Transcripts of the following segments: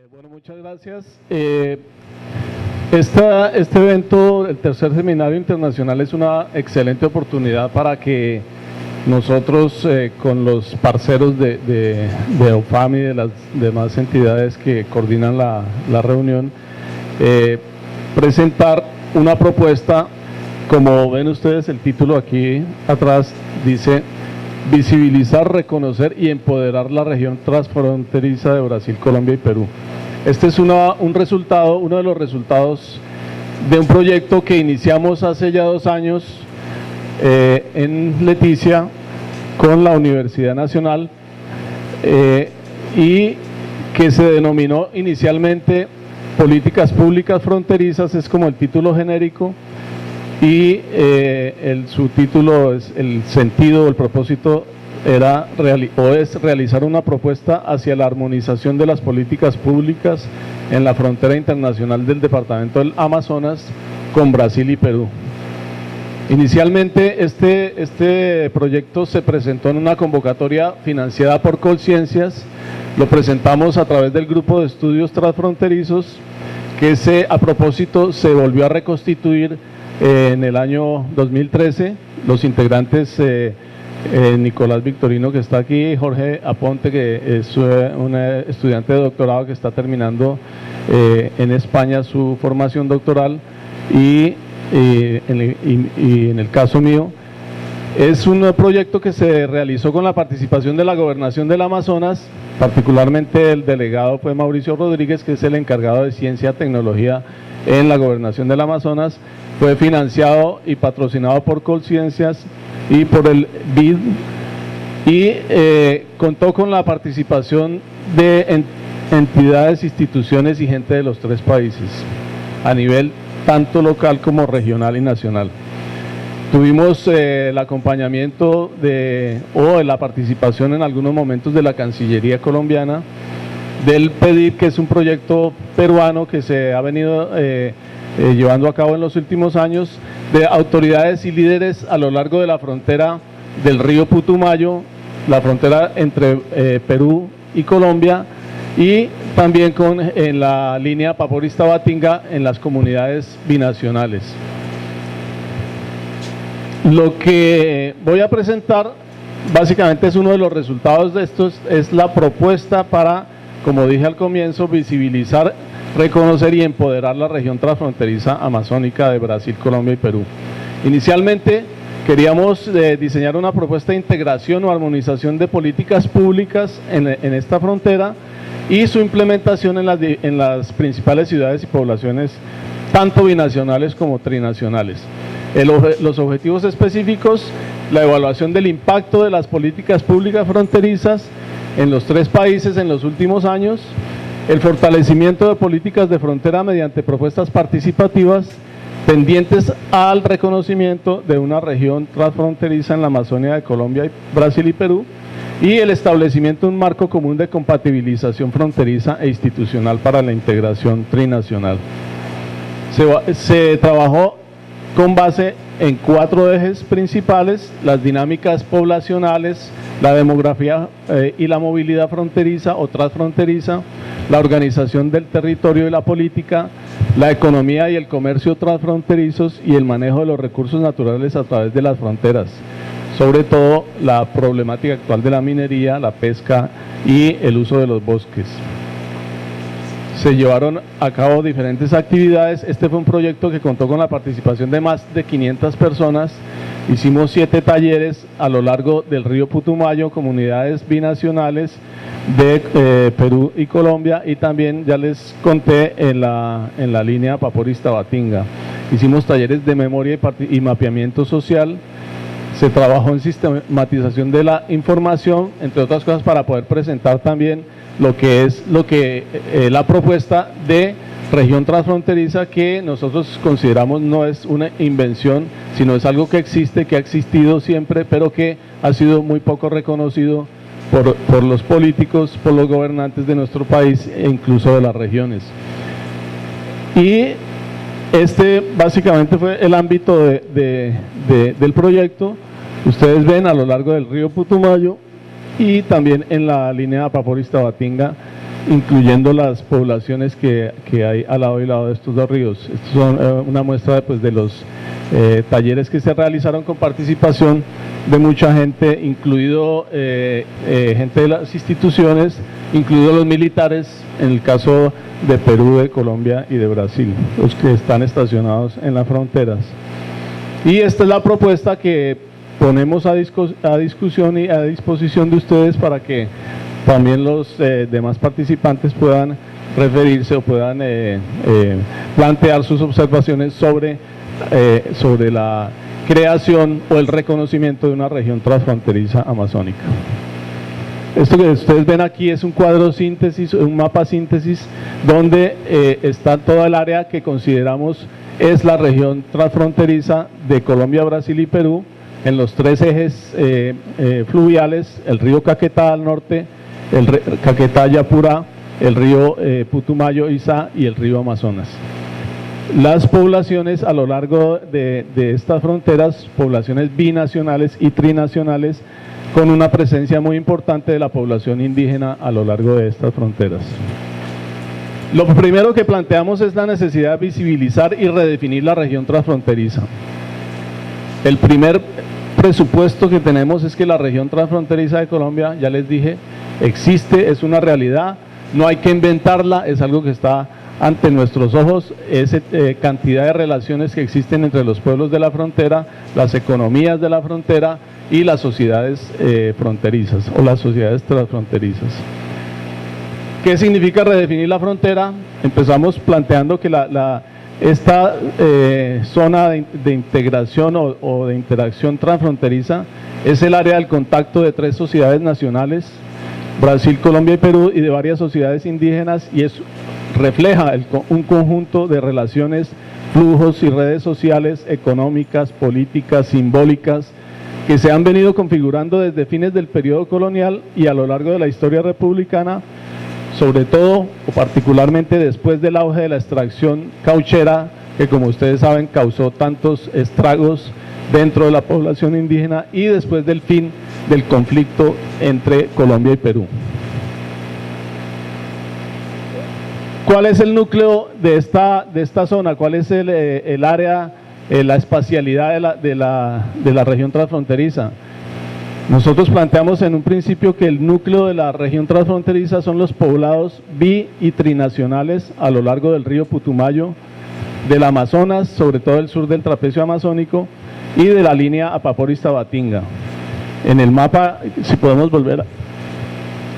Bueno, muchas gracias. Este evento, el tercer seminario internacional, es una excelente oportunidad para que nosotros, con los parceros de OFAM y de las demás entidades que coordinan la reunión, presentar una propuesta. Como ven ustedes, el título aquí atrás dice: visibilizar, reconocer y empoderar la región transfronteriza de Brasil, Colombia y Perú. Este es uno de los resultados de un proyecto que iniciamos hace ya 2 años en Leticia con la Universidad Nacional y que se denominó inicialmente Políticas Públicas Fronterizas, es como el título genérico, y el subtítulo, es el sentido, el propósito es realizar una propuesta hacia la armonización de las políticas públicas en la frontera internacional del departamento del Amazonas con Brasil y Perú. Inicialmente este proyecto se presentó en una convocatoria financiada por Colciencias. Lo presentamos a través del grupo de estudios transfronterizos que a propósito se volvió a reconstituir en el año 2013. Los integrantes, Nicolás Victorino, que está aquí, Jorge Aponte, que es un estudiante de doctorado que está terminando en España su formación doctoral, y en el caso mío, es un proyecto que se realizó con la participación de la Gobernación del Amazonas. Particularmente el delegado fue Mauricio Rodríguez, que es el encargado de Ciencia y Tecnología en la Gobernación del Amazonas. Fue financiado y patrocinado por Colciencias y por el BID, y contó con la participación de entidades, instituciones y gente de los 3 países, a nivel tanto local como regional y nacional. Tuvimos el acompañamiento o la participación en algunos momentos de la Cancillería colombiana, del PEDIP, que es un proyecto peruano que se ha venido llevando a cabo en los últimos años, de autoridades y líderes a lo largo de la frontera del río Putumayo, la frontera entre Perú y Colombia, y también en la línea Paporista-Batinga en las comunidades binacionales. Lo que voy a presentar básicamente es uno de los resultados de esto, es la propuesta para, como dije al comienzo, visibilizar, reconocer y empoderar la región transfronteriza amazónica de Brasil, Colombia y Perú. Inicialmente queríamos diseñar una propuesta de integración o armonización de políticas públicas en esta frontera y su implementación en las principales ciudades y poblaciones, tanto binacionales como trinacionales. Los objetivos específicos: la evaluación del impacto de las políticas públicas fronterizas en los 3 países en los últimos años, el fortalecimiento de políticas de frontera mediante propuestas participativas tendientes al reconocimiento de una región transfronteriza en la Amazonia de Colombia, Brasil y Perú, y el establecimiento de un marco común de compatibilización fronteriza e institucional para la integración trinacional. Se trabajó con base en 4 ejes principales: las dinámicas poblacionales, la demografía y la movilidad fronteriza o transfronteriza, la organización del territorio y la política, la economía y el comercio transfronterizos y el manejo de los recursos naturales a través de las fronteras, sobre todo la problemática actual de la minería, la pesca y el uso de los bosques. Se llevaron a cabo diferentes actividades. Este fue un proyecto que contó con la participación de más de 500 personas. Hicimos 7 talleres a lo largo del río Putumayo, comunidades binacionales de Perú y Colombia, y también ya les conté en la línea Paporista-Batinga. Hicimos talleres de memoria y mapeamiento social. Se trabajó en sistematización de la información, entre otras cosas, para poder presentar también lo que es la propuesta de región transfronteriza, que nosotros consideramos no es una invención, sino es algo que existe, que ha existido siempre, pero que ha sido muy poco reconocido por los políticos, por los gobernantes de nuestro país e incluso de las regiones. Y este básicamente fue el ámbito del proyecto. Ustedes ven a lo largo del río Putumayo y también en la línea Paporista-Batinga incluyendo las poblaciones que hay al lado y lado de estos dos ríos. Estos son una muestra pues, de los talleres que se realizaron con participación de mucha gente, incluido gente de las instituciones, incluidos los militares, en el caso de Perú, de Colombia y de Brasil, los que están estacionados en las fronteras. Y esta es la propuesta que ponemos a discusión y a disposición de ustedes para que también los demás participantes puedan referirse o puedan plantear sus observaciones sobre la creación o el reconocimiento de una región transfronteriza amazónica. Esto que ustedes ven aquí es un cuadro síntesis, un mapa síntesis, donde está toda el área que consideramos es la región transfronteriza de Colombia, Brasil y Perú, en los tres ejes fluviales: el río Caquetá al norte, el Caquetá Yapurá, el río Putumayo Izá y el río Amazonas. Las poblaciones a lo largo de estas fronteras, poblaciones binacionales y trinacionales, con una presencia muy importante de la población indígena a lo largo de estas fronteras. Lo primero que planteamos es la necesidad de visibilizar y redefinir la región transfronteriza. El primer presupuesto que tenemos es que la región transfronteriza de Colombia, ya les dije, existe, es una realidad, no hay que inventarla, es algo que está ante nuestros ojos, es cantidad de relaciones que existen entre los pueblos de la frontera, las economías de la frontera y las sociedades fronterizas o las sociedades transfronterizas. ¿Qué significa redefinir la frontera? Empezamos planteando que esta zona de integración o de interacción transfronteriza es el área del contacto de tres sociedades nacionales, Brasil, Colombia y Perú, y de varias sociedades indígenas, y refleja un conjunto de relaciones, flujos y redes sociales, económicas, políticas, simbólicas, que se han venido configurando desde fines del periodo colonial y a lo largo de la historia republicana, sobre todo o particularmente después del auge de la extracción cauchera, que como ustedes saben causó tantos estragos dentro de la población indígena, y después del fin del conflicto entre Colombia y Perú. ¿Cuál es el núcleo de esta zona? ¿Cuál es el área, la espacialidad de la región transfronteriza? Nosotros planteamos en un principio que el núcleo de la región transfronteriza son los poblados bi y trinacionales a lo largo del río Putumayo, del Amazonas, sobre todo el sur del trapecio amazónico, y de la línea Apaporis-Tabatinga. En el mapa, si podemos volver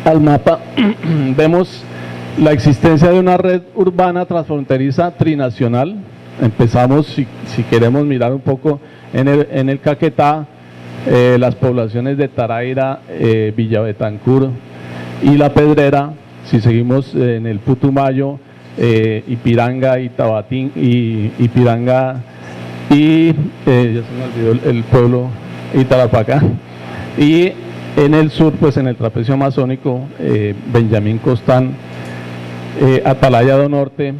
al mapa, vemos la existencia de una red urbana transfronteriza trinacional. Empezamos, si queremos mirar un poco en el Caquetá, las poblaciones de Taraira, Villavetancur y La Pedrera. Si seguimos en el Putumayo, Ipiranga y Tabatín, Ipiranga y ya se me olvidó el pueblo, Itarapacá. Y en el sur, pues en el trapecio amazónico, Benjamín Costán, Atalaya do Norte,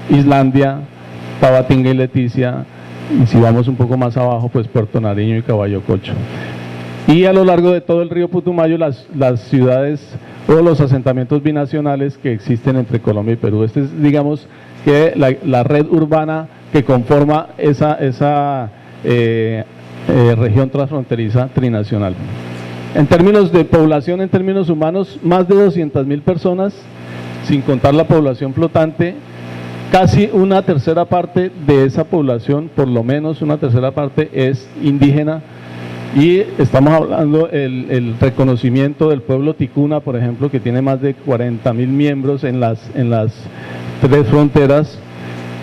Islandia, Tabatinga y Leticia, y si vamos un poco más abajo, pues Puerto Nariño y Caballo Cocho. Y a lo largo de todo el río Putumayo, las ciudades o los asentamientos binacionales que existen entre Colombia y Perú. Este es, digamos, que la red urbana que conforma esa región transfronteriza trinacional. En términos de población, en términos humanos, más de 200.000 personas, sin contar la población flotante. Casi una tercera parte de esa población, por lo menos una tercera parte, es indígena, y estamos hablando el reconocimiento del pueblo ticuna, por ejemplo, que tiene más de 40.000 miembros en las tres fronteras,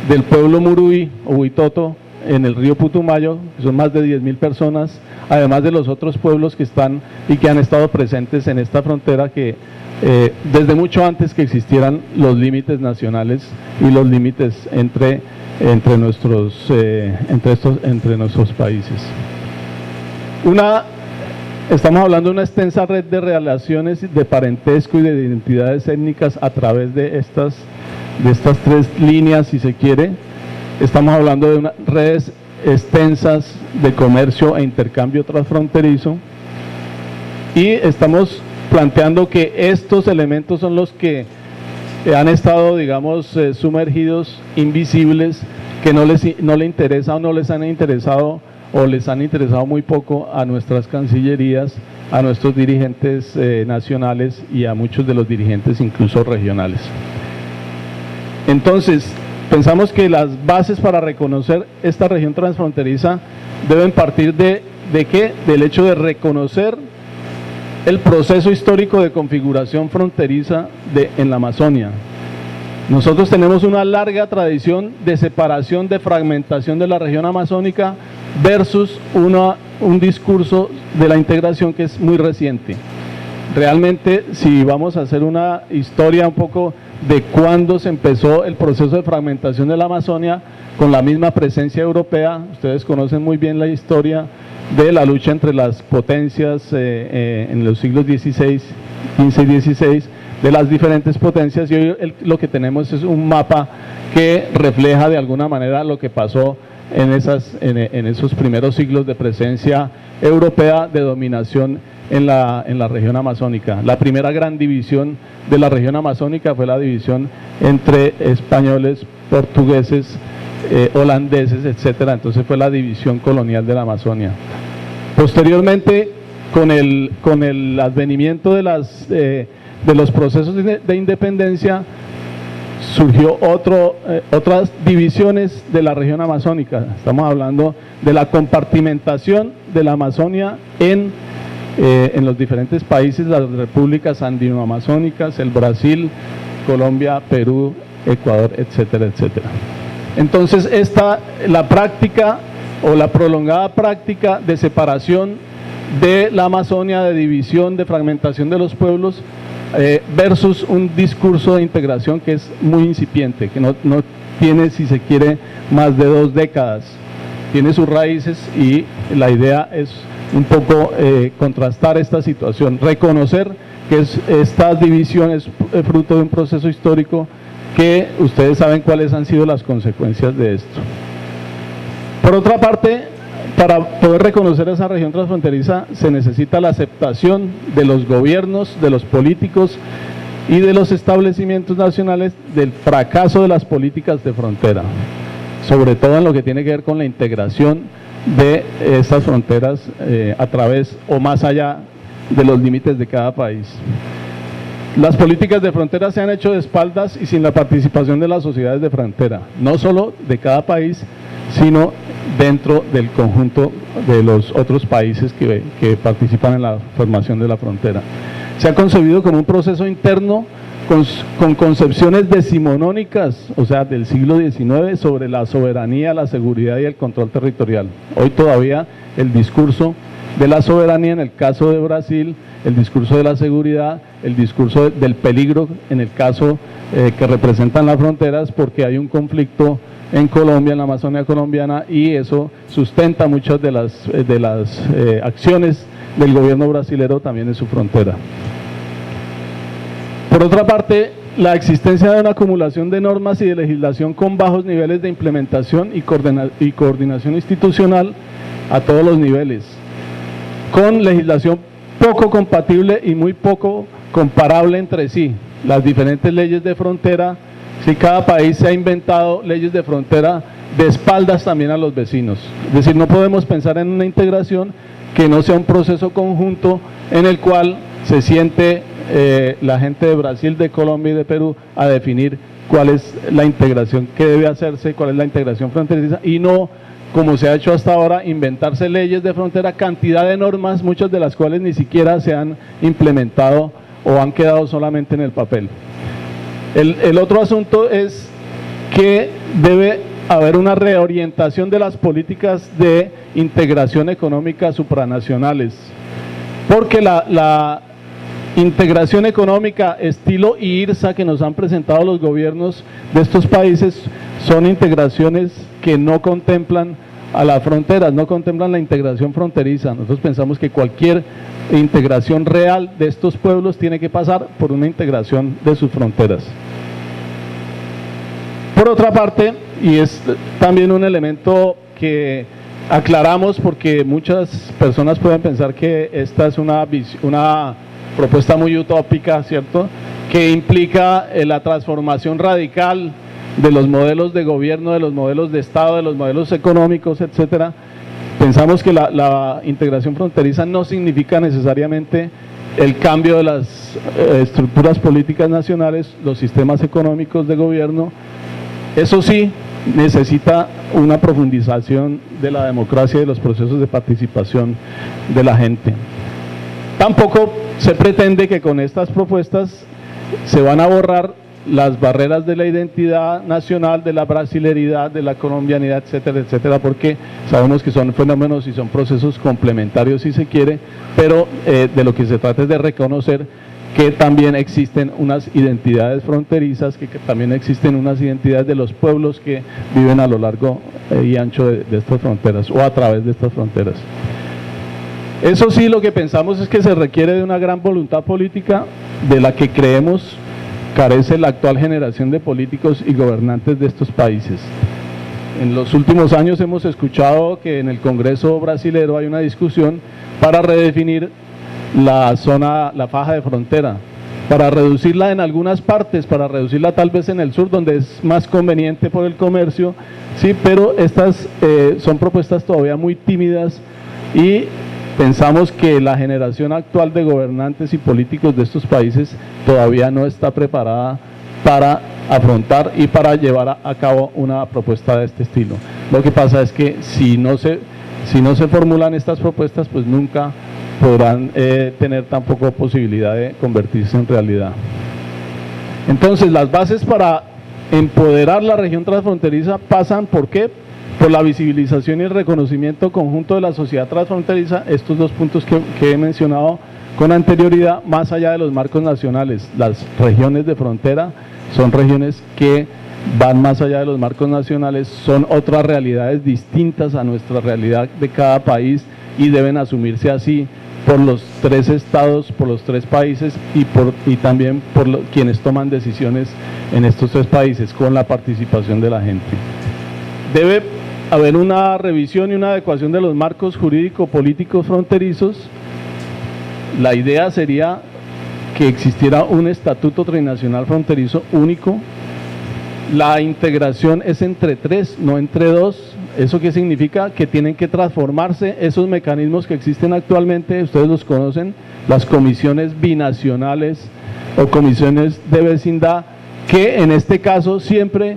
del pueblo Muruy o Huitoto en el río Putumayo, que son más de 10.000 personas, además de los otros pueblos que están y que han estado presentes en esta frontera, que desde mucho antes que existieran los límites nacionales y los límites entre nuestros países. Estamos hablando de una extensa red de relaciones de parentesco y de identidades étnicas a través de estas tres líneas, si se quiere. Estamos hablando de redes extensas de comercio e intercambio transfronterizo, y estamos planteando que estos elementos son los que han estado, digamos, sumergidos, invisibles, que no le interesa o no les han interesado o les han interesado muy poco a nuestras cancillerías, a nuestros dirigentes nacionales y a muchos de los dirigentes incluso regionales. Entonces, pensamos que las bases para reconocer esta región transfronteriza deben partir ¿de qué? Del hecho de reconocer el proceso histórico de configuración fronteriza en la Amazonia. Nosotros tenemos una larga tradición de separación, de fragmentación de la región amazónica versus un discurso de la integración que es muy reciente. Realmente, si vamos a hacer una historia un poco de cuándo se empezó el proceso de fragmentación de la Amazonia, con la misma presencia europea, ustedes conocen muy bien la historia de la lucha entre las potencias en los siglos XVI, XV y XVI, de las diferentes potencias, y hoy lo que tenemos es un mapa que refleja de alguna manera lo que pasó en esos primeros siglos de presencia europea de dominación en la región amazónica. La primera gran división de la región amazónica fue la división entre españoles, portugueses, holandeses, etcétera. Entonces fue la división colonial de la Amazonia. Posteriormente, con el advenimiento de los procesos de independencia, surgió otras divisiones de la región amazónica. Estamos hablando de la compartimentación de la Amazonia en los diferentes países, las repúblicas andino-amazónicas, el Brasil, Colombia, Perú, Ecuador, etcétera, etcétera. Entonces, la práctica o la prolongada práctica de separación de la Amazonia, de división, de fragmentación de los pueblos, versus un discurso de integración que es muy incipiente, que no tiene, si se quiere, más de 2 décadas. Tiene sus raíces y la idea es un poco contrastar esta situación, reconocer que esta división es fruto de un proceso histórico que ustedes saben cuáles han sido las consecuencias de esto. Por otra parte, para poder reconocer esa región transfronteriza se necesita la aceptación de los gobiernos, de los políticos y de los establecimientos nacionales del fracaso de las políticas de frontera, sobre todo en lo que tiene que ver con la integración de estas fronteras a través o más allá de los límites de cada país. Las políticas de frontera se han hecho de espaldas y sin la participación de las sociedades de frontera, no solo de cada país, sino dentro del conjunto de los otros países que participan en la formación de la frontera. Se ha concebido como un proceso interno con concepciones decimonónicas, o sea, del siglo XIX, sobre la soberanía, la seguridad y el control territorial. Hoy todavía el discurso de la soberanía en el caso de Brasil, el discurso de la seguridad, el discurso del peligro en el caso que representan las fronteras, porque hay un conflicto en Colombia, en la Amazonia colombiana, y eso sustenta muchas de las acciones del gobierno brasilero también en su frontera. Por otra parte, la existencia de una acumulación de normas y de legislación con bajos niveles de implementación y coordinación institucional a todos los niveles, con legislación poco compatible y muy poco comparable entre sí. Las diferentes leyes de frontera, si cada país se ha inventado leyes de frontera de espaldas también a los vecinos. Es decir, no podemos pensar en una integración que no sea un proceso conjunto en el cual se siente la gente de Brasil, de Colombia y de Perú a definir cuál es la integración que debe hacerse, cuál es la integración fronteriza, y no, como se ha hecho hasta ahora, inventarse leyes de frontera, cantidad de normas, muchas de las cuales ni siquiera se han implementado o han quedado solamente en el papel. El otro asunto es que debe haber una reorientación de las políticas de integración económica supranacionales, porque la integración económica estilo IRSA que nos han presentado los gobiernos de estos países son integraciones que no contemplan a las fronteras, no contemplan la integración fronteriza. Nosotros pensamos que cualquier integración real de estos pueblos tiene que pasar por una integración de sus fronteras. Por otra parte, y es también un elemento que aclaramos porque muchas personas pueden pensar que esta es una propuesta muy utópica, ¿cierto?, que implica la transformación radical de los modelos de gobierno, de los modelos de Estado, de los modelos económicos, etcétera. Pensamos que la integración fronteriza no significa necesariamente el cambio de las estructuras políticas nacionales, los sistemas económicos de gobierno. Eso sí, necesita una profundización de la democracia y de los procesos de participación de la gente. Tampoco se pretende que con estas propuestas se van a borrar las barreras de la identidad nacional, de la brasileridad, de la colombianidad, etcétera, etcétera, porque sabemos que son fenómenos y son procesos complementarios si se quiere, pero de lo que se trata es de reconocer que también existen unas identidades fronterizas, que también existen unas identidades de los pueblos que viven a lo largo y ancho de estas fronteras o a través de estas fronteras. Eso sí, lo que pensamos es que se requiere de una gran voluntad política de la que creemos carece la actual generación de políticos y gobernantes de estos países. En los últimos años hemos escuchado que en el Congreso brasilero hay una discusión para redefinir la faja de frontera, para reducirla en algunas partes, para reducirla tal vez en el sur donde es más conveniente por el comercio, sí, pero estas son propuestas todavía muy tímidas y pensamos que la generación actual de gobernantes y políticos de estos países todavía no está preparada para afrontar y para llevar a cabo una propuesta de este estilo. Lo que pasa es que si no se formulan estas propuestas, pues nunca podrán tener tampoco posibilidad de convertirse en realidad. Entonces, las bases para empoderar la región transfronteriza pasan ¿por qué? Por la visibilización y el reconocimiento conjunto de la sociedad transfronteriza, estos dos puntos que he mencionado con anterioridad, más allá de los marcos nacionales. Las regiones de frontera son regiones que van más allá de los marcos nacionales, son otras realidades distintas a nuestra realidad de cada país y deben asumirse así por los tres estados, por los tres países y también por quienes toman decisiones en estos tres países con la participación de la gente. Debe haber una revisión y una adecuación de los marcos jurídico-políticos fronterizos. La idea sería que existiera un estatuto trinacional fronterizo único. La integración es entre tres, no entre dos. ¿Eso qué significa? Que tienen que transformarse esos mecanismos que existen actualmente, ustedes los conocen, las comisiones binacionales o comisiones de vecindad, que en este caso siempre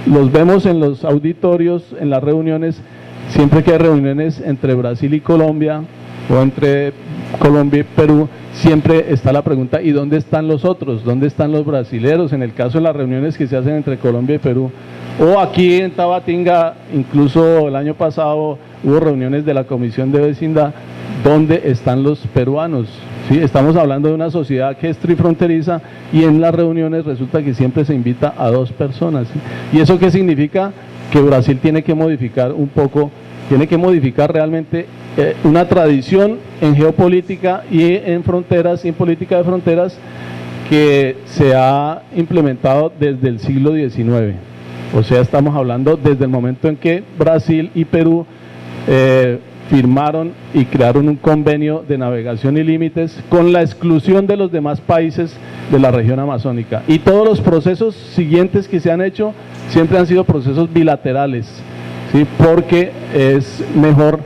los vemos en los auditorios, en las reuniones, siempre que hay reuniones entre Brasil y Colombia o entre Colombia y Perú, siempre está la pregunta, ¿y dónde están los otros? ¿Dónde están los brasileros? En el caso de las reuniones que se hacen entre Colombia y Perú, o aquí en Tabatinga, incluso el año pasado hubo reuniones de la Comisión de Vecindad, ¿dónde están los peruanos? ¿Sí? Estamos hablando de una sociedad que es trifronteriza y en las reuniones resulta que siempre se invita a dos personas, ¿sí? ¿Y eso qué significa? Que Brasil tiene que modificar un poco, tiene que modificar realmente una tradición en geopolítica y en fronteras, y en política de fronteras que se ha implementado desde el siglo XIX. O sea, estamos hablando desde el momento en que Brasil y Perú firmaron y crearon un convenio de navegación y límites con la exclusión de los demás países de la región amazónica. Y todos los procesos siguientes que se han hecho siempre han sido procesos bilaterales, ¿sí? Porque es mejor,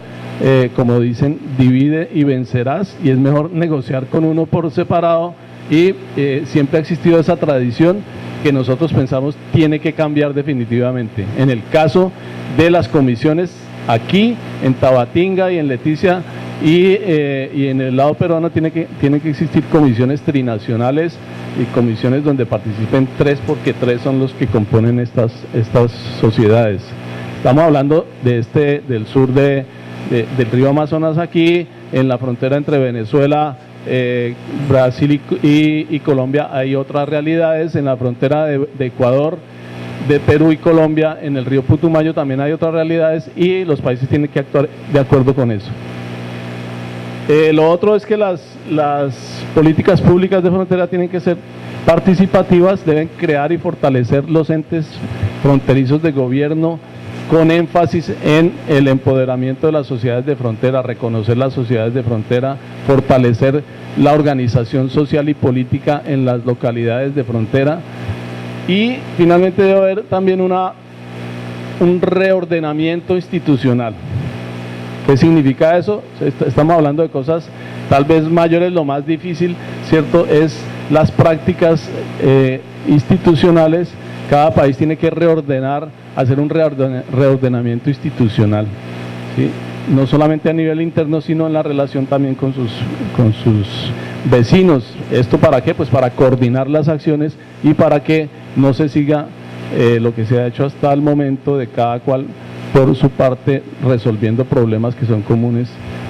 como dicen, divide y vencerás, y es mejor negociar con uno por separado, y siempre ha existido esa tradición que nosotros pensamos tiene que cambiar definitivamente. En el caso de las comisiones, aquí en Tabatinga y en Leticia y en el lado peruano tienen que existir comisiones trinacionales y comisiones donde participen tres, porque tres son los que componen estas sociedades. Estamos hablando del sur del río Amazonas, aquí en la frontera entre Venezuela, Brasil y Colombia hay otras realidades. En la frontera de Ecuador, de Perú y Colombia, en el río Putumayo también hay otras realidades y los países tienen que actuar de acuerdo con eso. Lo otro es que las políticas públicas de frontera tienen que ser participativas, deben crear y fortalecer los entes fronterizos de gobierno con énfasis en el empoderamiento de las sociedades de frontera, reconocer las sociedades de frontera, fortalecer la organización social y política en las localidades de frontera, y finalmente debe haber también un reordenamiento institucional. ¿Qué significa eso? Estamos hablando de cosas tal vez mayores. Lo más difícil, ¿cierto?, es las prácticas institucionales. Cada país tiene que reordenar, hacer un reordenamiento institucional, ¿sí? No solamente a nivel interno, sino en la relación también con sus vecinos. ¿Esto para qué? Pues para coordinar las acciones y para que no se siga lo que se ha hecho hasta el momento, de cada cual por su parte resolviendo problemas que son comunes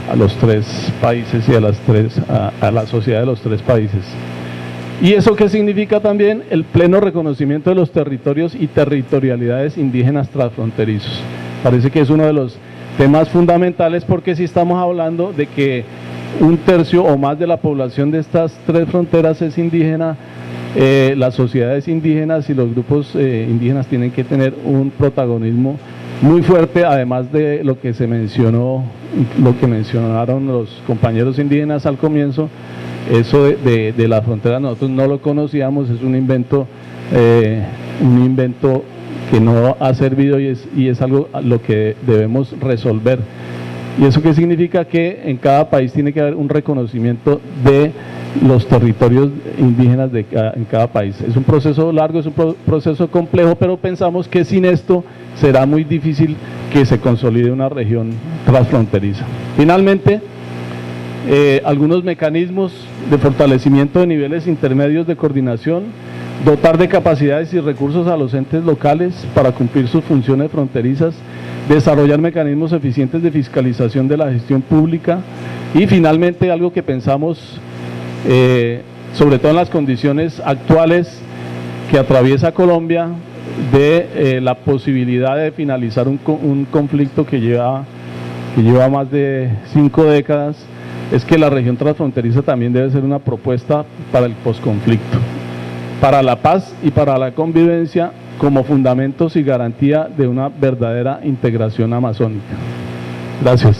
a los tres países y a la sociedad de los tres países. ¿Y eso qué significa también? El pleno reconocimiento de los territorios y territorialidades indígenas transfronterizos. Parece que es uno de los temas fundamentales, porque si estamos hablando de que 1/3 o más de la población de estas tres fronteras es indígena, las sociedades indígenas y los grupos indígenas tienen que tener un protagonismo muy fuerte, además de lo que se mencionó, lo que mencionaron los compañeros indígenas al comienzo. Eso de la frontera nosotros no lo conocíamos, es un invento que no ha servido y es algo a lo que debemos resolver. ¿Y eso qué significa? Que en cada país tiene que haber un reconocimiento de los territorios indígenas en cada país. Es un proceso largo, es un proceso complejo, pero pensamos que sin esto será muy difícil que se consolide una región transfronteriza. Finalmente, algunos mecanismos de fortalecimiento de niveles intermedios de coordinación: dotar de capacidades y recursos a los entes locales para cumplir sus funciones fronterizas, desarrollar mecanismos eficientes de fiscalización de la gestión pública, y finalmente algo que pensamos, sobre todo en las condiciones actuales que atraviesa Colombia, de la posibilidad de finalizar un conflicto que lleva más de 5 décadas, es que la región transfronteriza también debe ser una propuesta para el posconflicto, para la paz y para la convivencia, como fundamentos y garantía de una verdadera integración amazónica. Gracias.